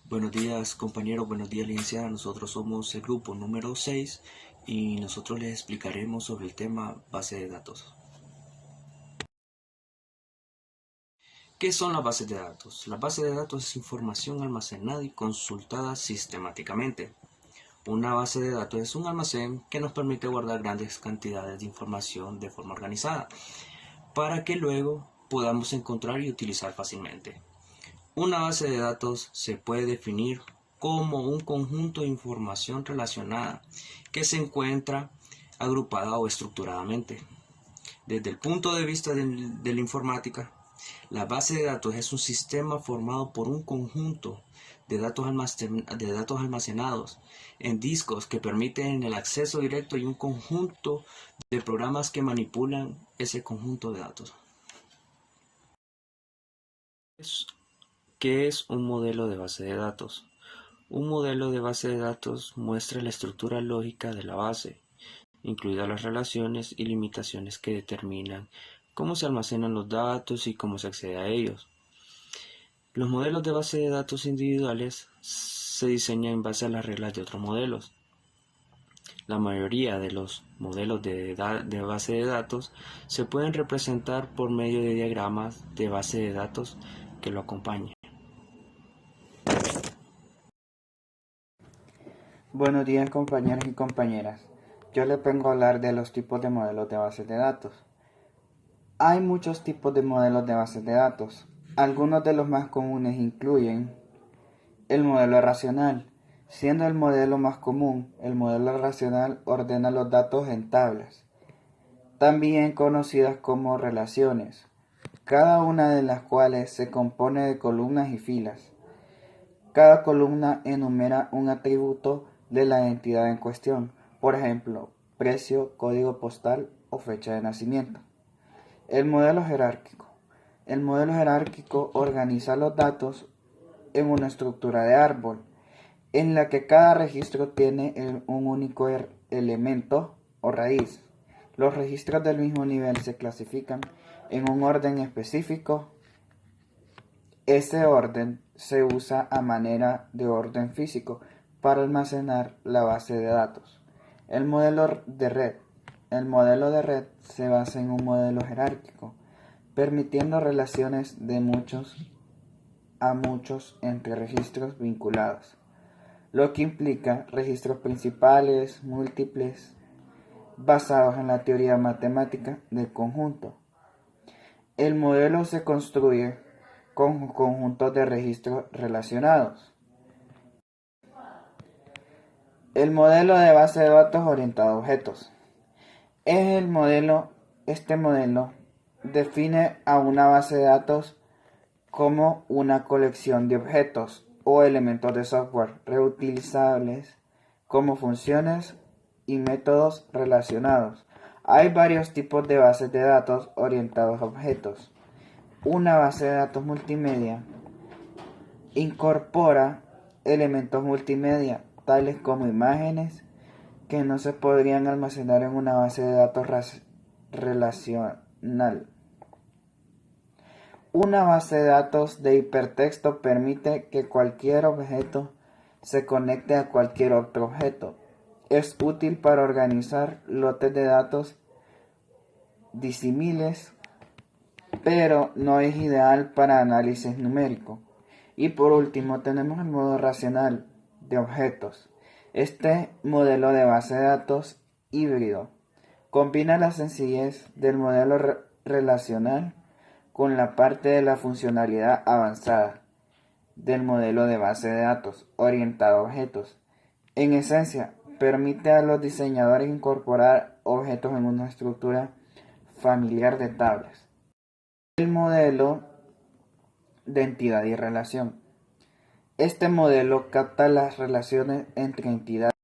Buenos días compañeros, buenos días licenciada. Nosotros somos el grupo número 6 y nosotros les explicaremos sobre el tema base de datos. ¿Qué son las bases de datos? La base de datos es información almacenada y consultada sistemáticamente. Una base de datos es un almacén que nos permite guardar grandes cantidades de información de forma organizada para que luego podamos encontrar y utilizar fácilmente. Una base de datos se puede definir como un conjunto de información relacionada que se encuentra agrupada o estructuradamente. Desde el punto de vista de la informática, la base de datos es un sistema formado por un conjunto de datos almacenados en discos que permiten el acceso directo y un conjunto de programas que manipulan ese conjunto de datos. ¿Qué es un modelo de base de datos? Un modelo de base de datos muestra la estructura lógica de la base, incluidas las relaciones y limitaciones que determinan cómo se almacenan los datos y cómo se accede a ellos. Los modelos de base de datos individuales se diseñan en base a las reglas de otros modelos. La mayoría de los modelos de base de datos se pueden representar por medio de diagramas de base de datos que lo acompañen. Buenos días compañeros y compañeras. Yo les vengo a hablar de los tipos de modelos de bases de datos. Hay muchos tipos de modelos de bases de datos. Algunos de los más comunes incluyen el modelo racional. Siendo el modelo más común, el modelo racional ordena los datos en tablas, también conocidas como relaciones, cada una de las cuales se compone de columnas y filas. Cada columna enumera un atributo de la entidad en cuestión, por ejemplo, precio, código postal o fecha de nacimiento. El modelo jerárquico. El modelo jerárquico organiza los datos en una estructura de árbol, en la que cada registro tiene un único elemento o raíz. Los registros del mismo nivel se clasifican en un orden específico. Ese orden se usa a manera de orden físico para almacenar la base de datos. El modelo de red. El modelo de red se basa en un modelo jerárquico, permitiendo relaciones de muchos a muchos entre registros vinculados, lo que implica registros principales, múltiples, basados en la teoría matemática del conjunto. El modelo se construye con conjuntos de registros relacionados. El modelo de base de datos orientado a objetos. Este modelo define a una base de datos como una colección de objetos o elementos de software reutilizables como funciones y métodos relacionados. Hay varios tipos de bases de datos orientados a objetos. Una base de datos multimedia incorpora elementos multimedia, tales como imágenes, que no se podrían almacenar en una base de datos relacional. Una base de datos de hipertexto permite que cualquier objeto se conecte a cualquier otro objeto. Es útil para organizar lotes de datos disímiles, pero no es ideal para análisis numérico. Y por último tenemos el modo racional de objetos. Este modelo de base de datos híbrido combina la sencillez del modelo relacional con la parte de la funcionalidad avanzada del modelo de base de datos orientado a objetos. En esencia, permite a los diseñadores incorporar objetos en una estructura familiar de tablas. El modelo de entidad y relación. Este modelo capta las relaciones entre entidades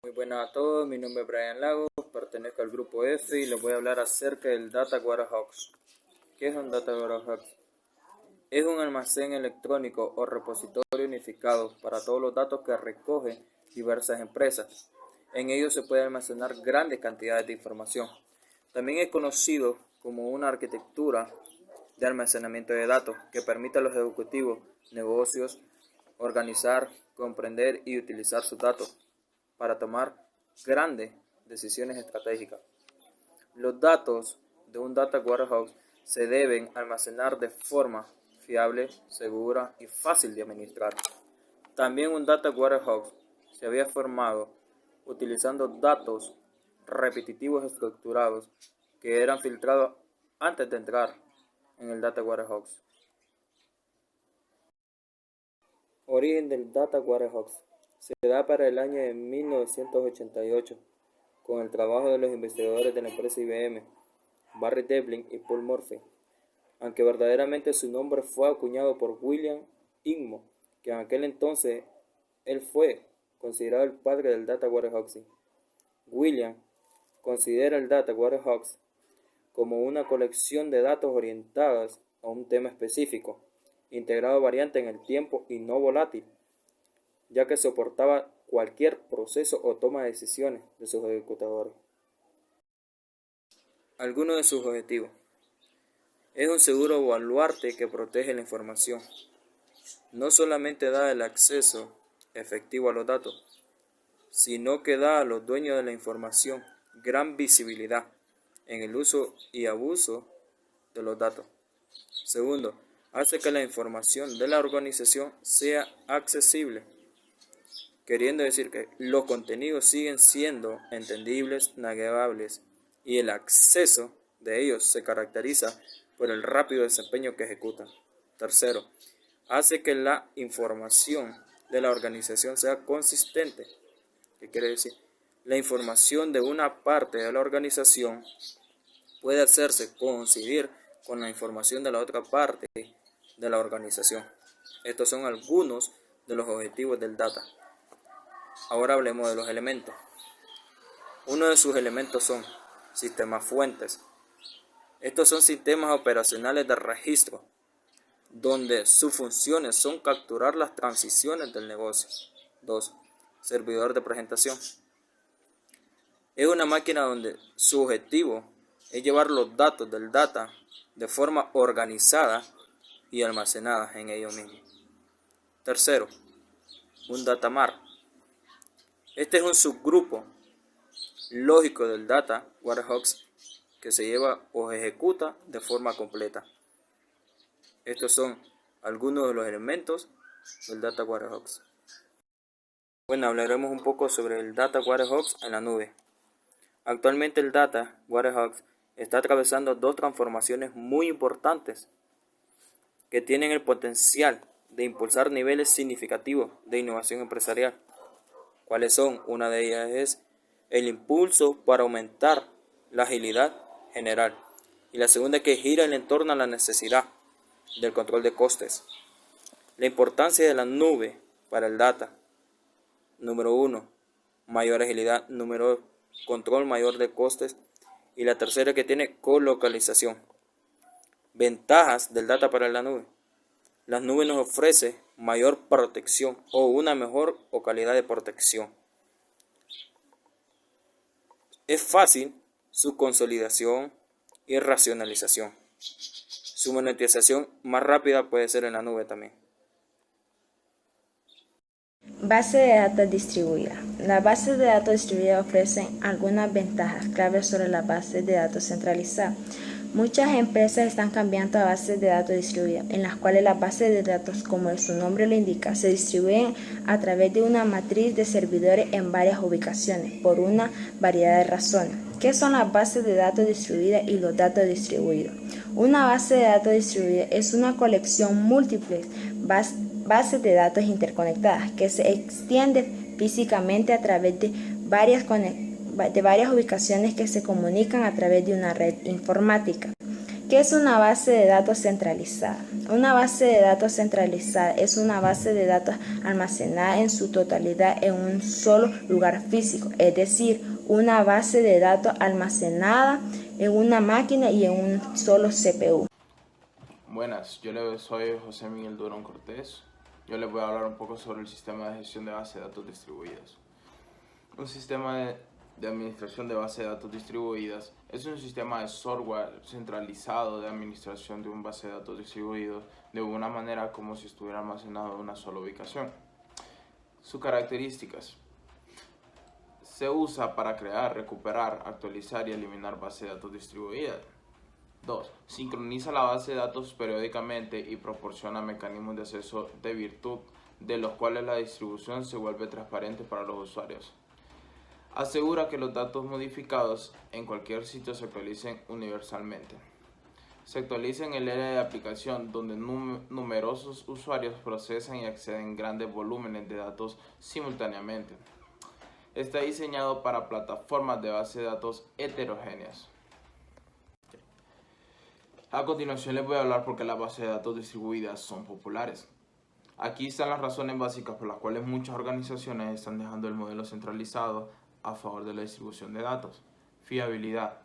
Muy buenas a todos, mi nombre es Brian Lagos, pertenezco al grupo F y les voy a hablar acerca del Data Warehouse. ¿Qué es un Data Warehouse? Es un almacén electrónico o repositorio unificado para todos los datos que recogen diversas empresas. En ello se puede almacenar grandes cantidades de información. También es conocido como una arquitectura de almacenamiento de datos que permite a los ejecutivos, negocios, organizar, comprender y utilizar sus datos para tomar grandes decisiones estratégicas. Los datos de un Data Warehouse se deben almacenar de forma fiable, segura y fácil de administrar. También un Data Warehouse se había formado utilizando datos repetitivos estructurados que eran filtrados antes de entrar en el Data Warehouse. Origen del Data Warehouse se da para el año de 1988 con el trabajo de los investigadores de la empresa IBM, Barry Devlin y Paul Morphy, aunque verdaderamente su nombre fue acuñado por William Inman, que en aquel entonces él fue considerado el padre del Data Warehouse. William considera el Data Warehouse como una colección de datos orientadas a un tema específico, integrado variante en el tiempo y no volátil, ya que soportaba cualquier proceso o toma de decisiones de sus ejecutadores. Algunos de sus objetivos. Es un seguro baluarte que protege la información. No solamente da el acceso efectivo a los datos, sino que da a los dueños de la información gran visibilidad en el uso y abuso de los datos. Segundo, hace que la información de la organización sea accesible, queriendo decir que los contenidos siguen siendo entendibles, navegables, y el acceso de ellos se caracteriza por el rápido desempeño que ejecutan. Tercero, hace que la información de la organización sea consistente. ¿Qué quiere decir? La información de una parte de la organización puede hacerse coincidir con la información de la otra parte de la organización. Estos son algunos de los objetivos del data. Ahora hablemos de los elementos. Uno de sus elementos son sistemas fuentes. Estos son sistemas operacionales de registro, donde sus funciones son capturar las transiciones del negocio. 2. Servidor de presentación. Es una máquina donde su objetivo es llevar los datos del data de forma organizada y almacenada en ellos mismos. Tercero, un datamar. Este es un subgrupo lógico del Data Warehouse que se lleva o ejecuta de forma completa. Estos son algunos de los elementos del Data Warehouse. Bueno, hablaremos un poco sobre el Data Warehouse en la nube. Actualmente el Data Warehouse está atravesando dos transformaciones muy importantes que tienen el potencial de impulsar niveles significativos de innovación empresarial. ¿Cuáles son? Una de ellas es el impulso para aumentar la agilidad general, y la segunda que gira en torno a la necesidad del control de costes. La importancia de la nube para el data. Número 1, mayor agilidad. Número 2, control mayor de costes. Y la tercera que tiene colocalización. Ventajas del data para la nube. La nube nos ofrece mayor protección o una mejor o calidad de protección. Es fácil su consolidación y racionalización. Su monetización más rápida puede ser en la nube también. Base de datos distribuida. Las bases de datos distribuidas ofrecen algunas ventajas claves sobre las bases de datos centralizadas. Muchas empresas están cambiando a bases de datos distribuidas, en las cuales las bases de datos, como su nombre lo indica, se distribuyen a través de una matriz de servidores en varias ubicaciones, por una variedad de razones. ¿Qué son las bases de datos distribuidas y los datos distribuidos? Una base de datos distribuida es una colección múltiple bases de datos interconectadas que se extiende físicamente a través de varias ubicaciones que se comunican a través de una red informática. ¿Qué es una base de datos centralizada? Una base de datos centralizada es una base de datos almacenada en su totalidad en un solo lugar físico, es decir, una base de datos almacenada en una máquina y en un solo CPU. Buenas, soy José Miguel Durón Cortés. Yo les voy a hablar un poco sobre el sistema de gestión de bases de datos distribuidas. Un sistema de administración de bases de datos distribuidas es un sistema de software centralizado de administración de un base de datos distribuidos de una manera como si estuviera almacenado en una sola ubicación. Sus características: se usa para crear, recuperar, actualizar y eliminar bases de datos distribuidas. 2. Sincroniza la base de datos periódicamente y proporciona mecanismos de acceso de virtud, de los cuales la distribución se vuelve transparente para los usuarios. Asegura que los datos modificados en cualquier sitio se actualicen universalmente. Se actualiza en el área de aplicación, donde numerosos usuarios procesan y acceden a grandes volúmenes de datos simultáneamente. Está diseñado para plataformas de base de datos heterogéneas. A continuación les voy a hablar por qué las bases de datos distribuidas son populares. Aquí están las razones básicas por las cuales muchas organizaciones están dejando el modelo centralizado a favor de la distribución de datos. Fiabilidad.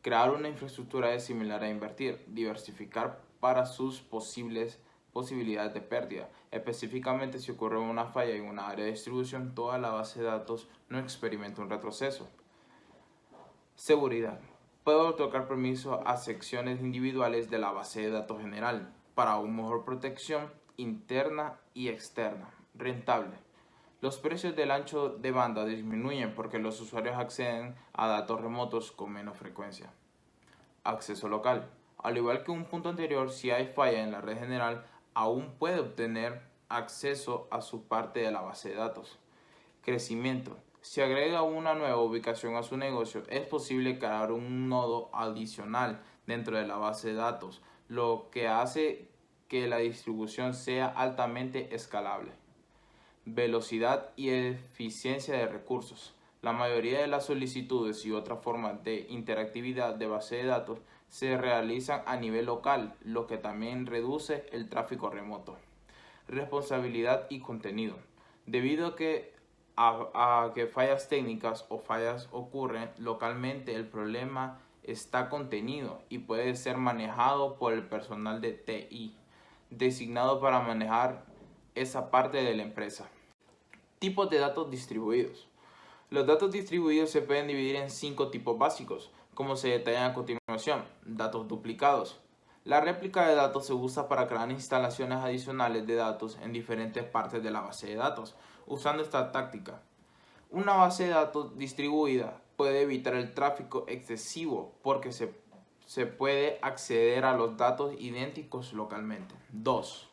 Crear una infraestructura es similar a invertir. Diversificar para sus posibilidades de pérdida. Específicamente, si ocurre una falla en una área de distribución, toda la base de datos no experimenta un retroceso. Seguridad. Puede otorgar permiso a secciones individuales de la base de datos general para una mejor protección interna y externa. Rentable. Los precios del ancho de banda disminuyen porque los usuarios acceden a datos remotos con menos frecuencia. Acceso local. Al igual que un punto anterior, si hay falla en la red general, aún puede obtener acceso a su parte de la base de datos. Crecimiento. Si agrega una nueva ubicación a su negocio, es posible crear un nodo adicional dentro de la base de datos, lo que hace que la distribución sea altamente escalable. Velocidad y eficiencia de recursos. La mayoría de las solicitudes y otras formas de interactividad de base de datos se realizan a nivel local, lo que también reduce el tráfico remoto. Responsabilidad y contenido. Debido a que fallas técnicas o fallas ocurren localmente, el problema está contenido y puede ser manejado por el personal de TI, designado para manejar esa parte de la empresa. Tipos de datos distribuidos. Los datos distribuidos se pueden dividir en 5 tipos básicos, como se detallan a continuación. Datos duplicados. La réplica de datos se usa para crear instalaciones adicionales de datos en diferentes partes de la base de datos, usando esta táctica. Una base de datos distribuida puede evitar el tráfico excesivo porque se puede acceder a los datos idénticos localmente. 2.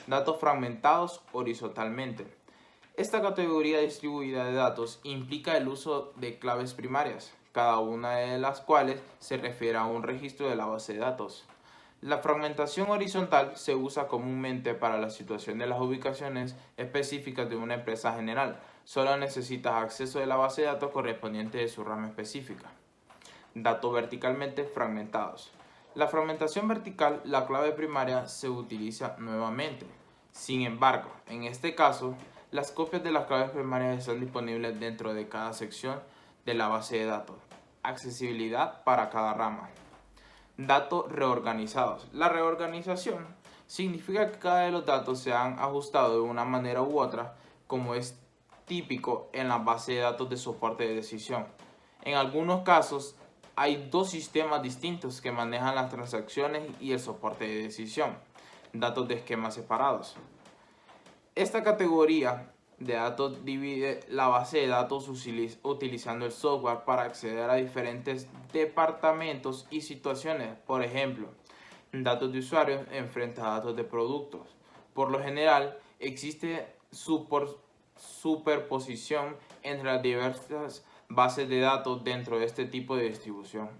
Datos fragmentados horizontalmente. Esta categoría distribuida de datos implica el uso de claves primarias, cada una de las cuales se refiere a un registro de la base de datos. La fragmentación horizontal se usa comúnmente para la situación de las ubicaciones específicas de una empresa general. Solo necesitas acceso de la base de datos correspondiente de su rama específica. Datos verticalmente fragmentados. La fragmentación vertical, la clave primaria se utiliza nuevamente. Sin embargo, en este caso, las copias de las claves primarias están disponibles dentro de cada sección de la base de datos. Accesibilidad para cada rama. Datos reorganizados. La reorganización significa que cada de los datos se han ajustado de una manera u otra, como es típico en la base de datos de soporte de decisión. En algunos casos, hay 2 sistemas distintos que manejan las transacciones y el soporte de decisión. Datos de esquemas separados. Esta categoría de datos divide la base de datos utilizando el software para acceder a diferentes departamentos y situaciones. Por ejemplo, datos de usuarios frente a datos de productos. Por lo general, existe superposición entre las diversas bases de datos dentro de este tipo de distribución.